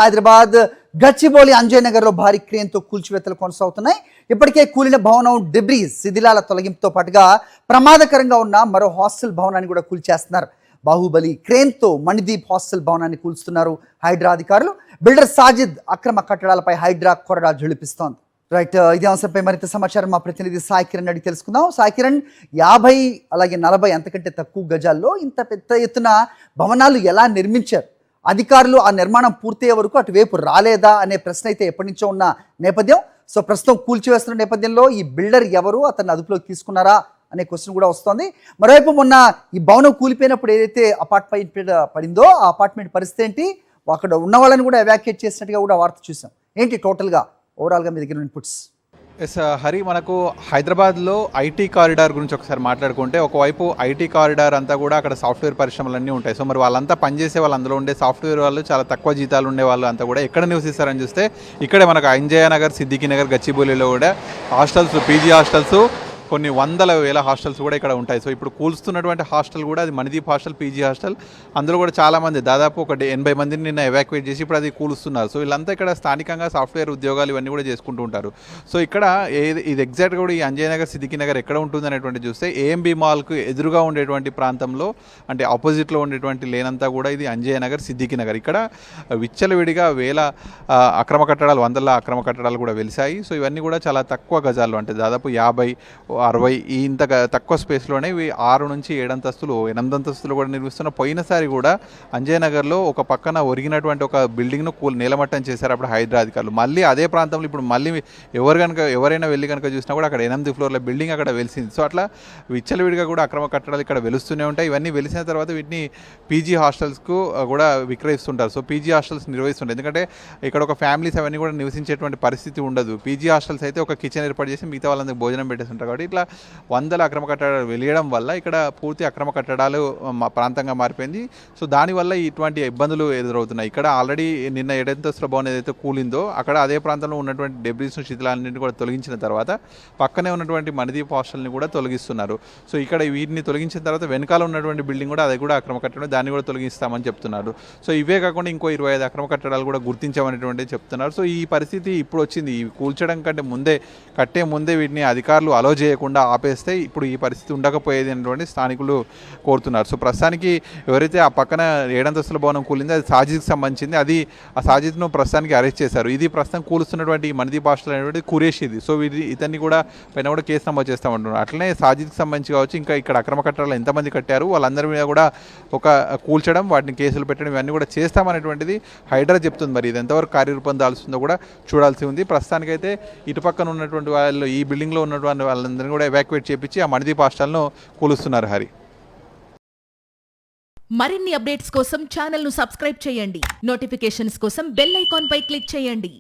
హైదరాబాద్ గచ్చిబౌలి అంజయ్ నగర్ లో భారీ క్రేన్ తో కూల్చివేతలు కొనసాగుతున్నాయి. ఇప్పటికే కూలిన భవనం డిబ్రీస్ శిథిలాల తొలగింపుతో పాటుగా ప్రమాదకరంగా ఉన్న మరో హాస్టల్ భవనాన్ని కూడా కూల్చేస్తున్నారు. బాహుబలి క్రేన్ తో మణిదీప్ హాస్టల్ భవనాన్ని కూల్స్తున్నారు హైడ్రా అధికారులు. బిల్డర్ సాజిద్ అక్రమ కట్టడాలపై హైడ్రా కొరడా జుళిపిస్తోంది. రైట్, ఇదే అంశంపై మరింత సమాచారం మా ప్రతినిధి సాయి కిరణ్ అడిగి తెలుసుకుందాం. సాయి కిరణ్, 50 అలాగే 40 అంతకంటే తక్కువ గజాల్లో ఇంత పెద్ద ఎత్తున భవనాలు ఎలా నిర్మించారు? అధికారులు ఆ నిర్మాణం పూర్తయ్యే వరకు అటువైపు రాలేదా అనే ప్రశ్న అయితే ఎప్పటి నుంచో ఉన్న నేపథ్యం. సో ప్రస్తుతం కూల్చివేస్తున్న నేపథ్యంలో ఈ బిల్డర్ ఎవరు, అతన్ని అదుపులోకి తీసుకున్నారా అనే క్వశ్చన్ కూడా వస్తోంది. మరోవైపు మొన్న ఈ భవనం కూలిపోయినప్పుడు ఏదైతే అపార్ట్మెంట్ పడిందో ఆ అపార్ట్మెంట్ పరిస్థితి ఏంటి? అక్కడ ఉన్న వాళ్ళని కూడా ఎవాక్యుయేట్ చేసినట్టుగా కూడా వార్త చూసాం. ఏంటి టోటల్గా ఓవరాల్గా మీ దగ్గర ఇన్పుట్స్? ఎస్ హరి, మనకు హైదరాబాద్లో ఐటీ కారిడార్ గురించి ఒకసారి మాట్లాడుకుంటే, ఒకవైపు ఐటీ కారిడార్ అంతా కూడా అక్కడ సాఫ్ట్వేర్ పరిశ్రమలన్నీ ఉంటాయి. సో మరి వాళ్ళంతా పనిచేసే వాళ్ళు, అందులో ఉండే సాఫ్ట్వేర్ వాళ్ళు, చాలా తక్కువ జీతాలు ఉండే వాళ్ళు అంతా కూడా ఎక్కడ నివసిస్తారని చూస్తే ఇక్కడే మనకు అంజయ్ నగర్, సిద్దికి నగర్, గచ్చిబౌలిలో కూడా హాస్టల్స్, పీజీ హాస్టల్స్, కొన్ని వందల వేల హాస్టల్స్ కూడా ఇక్కడ ఉంటాయి. సో ఇప్పుడు కూల్స్తున్నటువంటి హాస్టల్ కూడా అది మణిదీప్ హాస్టల్, పీజీ హాస్టల్. అందులో కూడా చాలామంది, దాదాపు 80 మందిని నిన్న ఎవాక్యుయేట్ చేసి ఇప్పుడు అది కూలుస్తున్నారు. సో వీళ్ళంతా ఇక్కడ స్థానికంగా సాఫ్ట్వేర్ ఉద్యోగాలు ఇవన్నీ కూడా చేసుకుంటూ ఉంటారు. సో ఇక్కడ ఇది ఎగ్జాక్ట్గా కూడా ఈ అంజయ్ నగర్, సిద్దికి నగర్ ఎక్కడ ఉంటుంది అనేటువంటి చూస్తే ఏఎంబీ మాల్కు ఎదురుగా ఉండేటువంటి ప్రాంతంలో, అంటే ఆపోజిట్లో ఉండేటువంటి లేనంతా కూడా ఇది అంజయ్ నగర్, సిద్దికి నగర్. ఇక్కడ విచ్చలవిడిగా వేల అక్రమ కట్టడాలు, వందల అక్రమ కట్టడాలు కూడా వెలిసాయి. సో ఇవన్నీ కూడా చాలా తక్కువ గజాల్లో, అంటే దాదాపు 50, 60 ఇంత తక్కువ స్పేస్లోనే ఇవి 6 నుంచి 7 అంతస్తులు, 8 అంతస్తులు కూడా నిర్మిస్తున్న. పోయినసారి కూడా అంజయ్ నగర్లో ఒక పక్కన ఒరిగినటువంటి ఒక బిల్డింగ్ను నేలమట్టం చేశారు అప్పుడు హైడ్రా అధికారులు. మళ్ళీ అదే ప్రాంతంలో ఇప్పుడు మళ్ళీ ఎవరైనా వెళ్ళి కనుక చూసినా కూడా అక్కడ 8 ఫ్లోర్ల బిల్డింగ్ అక్కడ వెలిసింది. సో అట్లా విచ్చలవిడిగా కూడా అక్రమ కట్టడాలు ఇక్కడ వెలుస్తూనే ఉంటాయి. ఇవన్నీ వెలిసిన తర్వాత వీటిని పీజీ హాస్టల్స్కు కూడా విక్రయిస్తుంటారు. సో పీజీ హాస్టల్స్ నిర్వహిస్తుంటారు, ఎందుకంటే ఇక్కడ ఒక ఫ్యామిలీస్ అవన్నీ కూడా నివసించేటువంటి పరిస్థితి ఉండదు. పీజీ హాస్టల్స్ అయితే ఒక కిచెన్ ఏర్పాటు చేసి మిగతా వాళ్ళందరికీ భోజనం పెట్టేస్తుంటారు. కాబట్టి ఇట్లా వందల అక్రమ కట్టడాలు వెలియడం వల్ల ఇక్కడ పూర్తి అక్రమ కట్టడాలు ప్రాంతంగా మారిపోయింది. సో దానివల్ల ఇటువంటి ఇబ్బందులు ఎదురవుతున్నాయి. ఇక్కడ ఆల్రెడీ నిన్న 7 అంతస్తుల భవనం ఏదైతే కూలిందో అక్కడ అదే ప్రాంతంలో ఉన్నటువంటి డెబ్రీస్ను, శిథిలాలన్నింటినీ కూడా తొలగించిన తర్వాత పక్కనే ఉన్నటువంటి మణిదీప్ హాస్టల్ని కూడా తొలగిస్తున్నారు. సో ఇక్కడ వీటిని తొలగించిన తర్వాత వెనకాల ఉన్నటువంటి బిల్డింగ్ కూడా, అది కూడా అక్రమ కట్టడం, దాన్ని కూడా తొలగిస్తామని చెప్తున్నారు. సో ఇవే కాకుండా ఇంకో 25 అక్రమ కట్టడాలు కూడా గుర్తించామనేటువంటి చెప్తున్నారు. సో ఈ పరిస్థితి ఇప్పుడు వచ్చింది. ఈ కూల్చడం కంటే ముందే, కట్టే ముందే వీటిని అధికారులు అలో చేయకుండా ఆపేస్తే ఇప్పుడు ఈ పరిస్థితి ఉండకపోయేది అనేటువంటి స్థానికులు కోరుతున్నారు. సో ప్రస్తుతానికి ఎవరైతే ఆ పక్కన 7 అంతస్తుల భవనం కూలిందో అది సాజిద్కి సంబంధించింది. ఆ సాజిద్ను ప్రస్తుతానికి అరెస్ట్ చేశారు. ఇది ప్రస్తుతం కూలుస్తున్నటువంటి మణిదీప్ హాస్టల్ అనేటువంటి కురేష్ ఇది. సో ఇతన్ని కూడా పైన కూడా కేసు నమోదు చేస్తామంటున్నారు. అట్లనే సాజిద్కి సంబంధించి కావచ్చు, ఇంకా ఇక్కడ అక్రమ కట్టడాలు ఎంతమంది కట్టారు వాళ్ళందరి మీద కూడా ఒక కూల్చడం, వాటిని కేసులు పెట్టడం, ఇవన్నీ కూడా చేస్తామనేటువంటిది హైడ్రా చెప్తుంది. మరి ఇది ఎంతవరకు కార్యరూపం దాల్సిందో కూడా చూడాల్సి ఉంది. ప్రస్తుతానికైతే ఇటు పక్కన ఉన్నటువంటి వాళ్ళు, ఈ బిల్డింగ్లో ఉన్నటువంటి వాళ్ళందరినీ కూడా ఎవాక్యుయేట్ చేపించి ఆ మణిదీప్ హాస్టల్ను కూలుస్తున్నారు. హరి, మరిన్ని అప్డేట్స్ కోసం ఛానల్ను సబ్స్క్రైబ్ చేయండి. నోటిఫికేషన్స్ కోసం బెల్ ఐకాన్ పై క్లిక్ చేయండి.